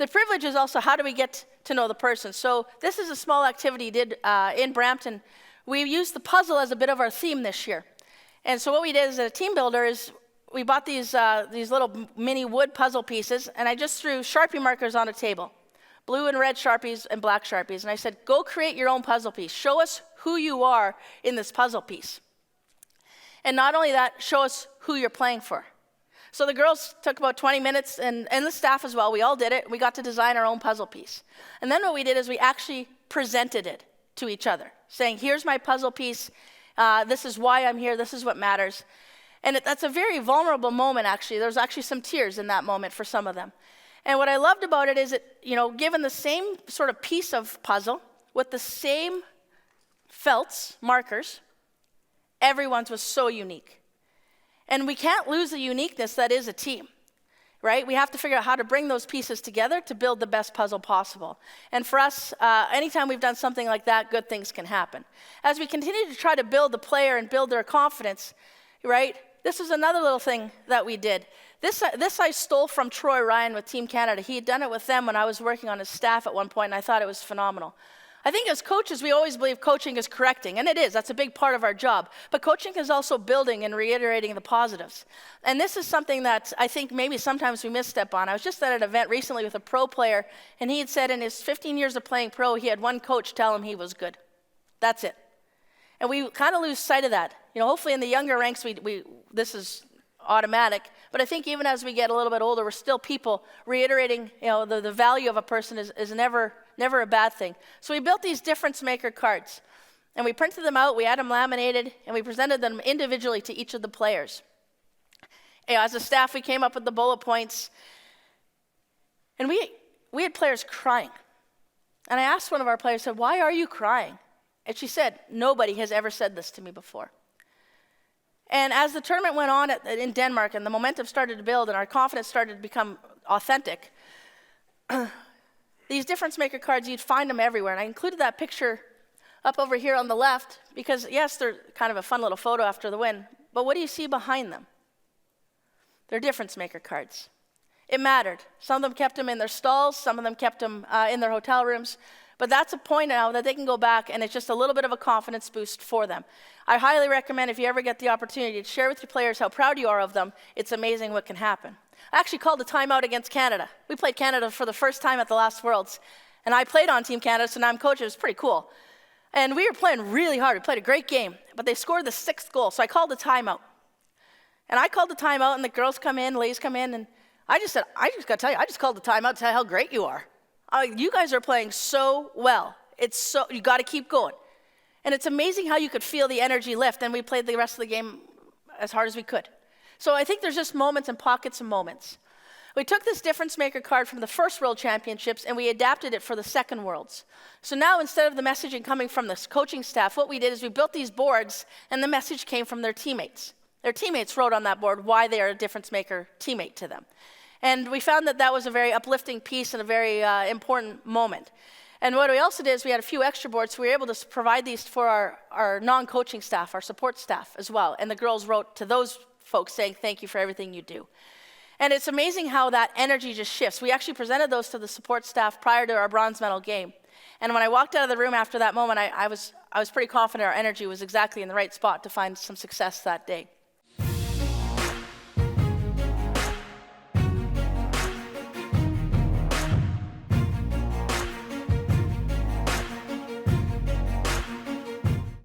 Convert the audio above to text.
The privilege is also how do we get to know the person. So this is a small activity we did in Brampton. We used the puzzle as a bit of our theme this year. And so what we did as a team builder is we bought these little mini wood puzzle pieces, and I just threw Sharpie markers on a table, blue and red Sharpies and black Sharpies. And I said, go create your own puzzle piece. Show us who you are in this puzzle piece. And not only that, show us who you're playing for. So the girls took about 20 minutes, and the staff as well. We all did it. We got to design our own puzzle piece. And then what we did is we actually presented it to each other, saying, here's my puzzle piece. This is why I'm here. This is what matters. And that's a very vulnerable moment, actually. There's actually some tears in that moment for some of them. And what I loved about it is given the same sort of piece of puzzle with the same felts, markers, everyone's was so unique. And we can't lose the uniqueness that is a team, right? We have to figure out how to bring those pieces together to build the best puzzle possible. And for us, anytime we've done something like that, good things can happen. As we continue to try to build the player and build their confidence, right? This is another little thing that we did. This I stole from Troy Ryan with Team Canada. He had done it with them when I was working on his staff at one point, and I thought it was phenomenal. I think as coaches, we always believe coaching is correcting, and it is. That's a big part of our job. But coaching is also building and reiterating the positives. And this is something that I think maybe sometimes we misstep on. I was just at an event recently with a pro player, and he had said in his 15 years of playing pro, he had one coach tell him he was good. That's it. And we kind of lose sight of that. Hopefully in the younger ranks, this is automatic. But I think even as we get a little bit older, we're still people reiterating, the value of a person is never a bad thing. So we built these difference maker cards, and we printed them out, we had them laminated, and we presented them individually to each of the players. As a staff, we came up with the bullet points, and we had players crying. And I asked one of our players, I said, why are you crying? And she said, nobody has ever said this to me before. And as the tournament went on in Denmark, and the momentum started to build, and our confidence started to become authentic, these difference maker cards, you'd find them everywhere. And I included that picture up over here on the left because, yes, they're kind of a fun little photo after the win, but what do you see behind them? They're difference maker cards. It mattered. Some of them kept them in their stalls. Some of them kept them in their hotel rooms. But that's a point now that they can go back, and it's just a little bit of a confidence boost for them. I highly recommend if you ever get the opportunity to share with your players how proud you are of them, it's amazing what can happen. I actually called a timeout against Canada. We played Canada for the first time at the last Worlds, and I played on Team Canada, so now I'm coach. It was pretty cool. And we were playing really hard. We played a great game, but they scored the 6th goal, so I called a timeout. And I called the timeout, and the girls come in, ladies come in, and I just said, I just got to tell you, I just called the timeout to tell you how great you are. You guys are playing so well. You got to keep going. And it's amazing how you could feel the energy lift, and we played the rest of the game as hard as we could. So I think there's just moments and pockets of moments. We took this difference maker card from the first World Championships, and we adapted it for the second Worlds. So now instead of the messaging coming from this coaching staff, what we did is we built these boards, and the message came from their teammates. Their teammates wrote on that board why they are a difference maker teammate to them. And we found that was a very uplifting piece and a very important moment. And what we also did is we had a few extra boards, so we were able to provide these for our non-coaching staff, our support staff as well. And the girls wrote to those folks saying, thank you for everything you do. And it's amazing how that energy just shifts. We actually presented those to the support staff prior to our bronze medal game. And when I walked out of the room after that moment, I was pretty confident our energy was exactly in the right spot to find some success that day.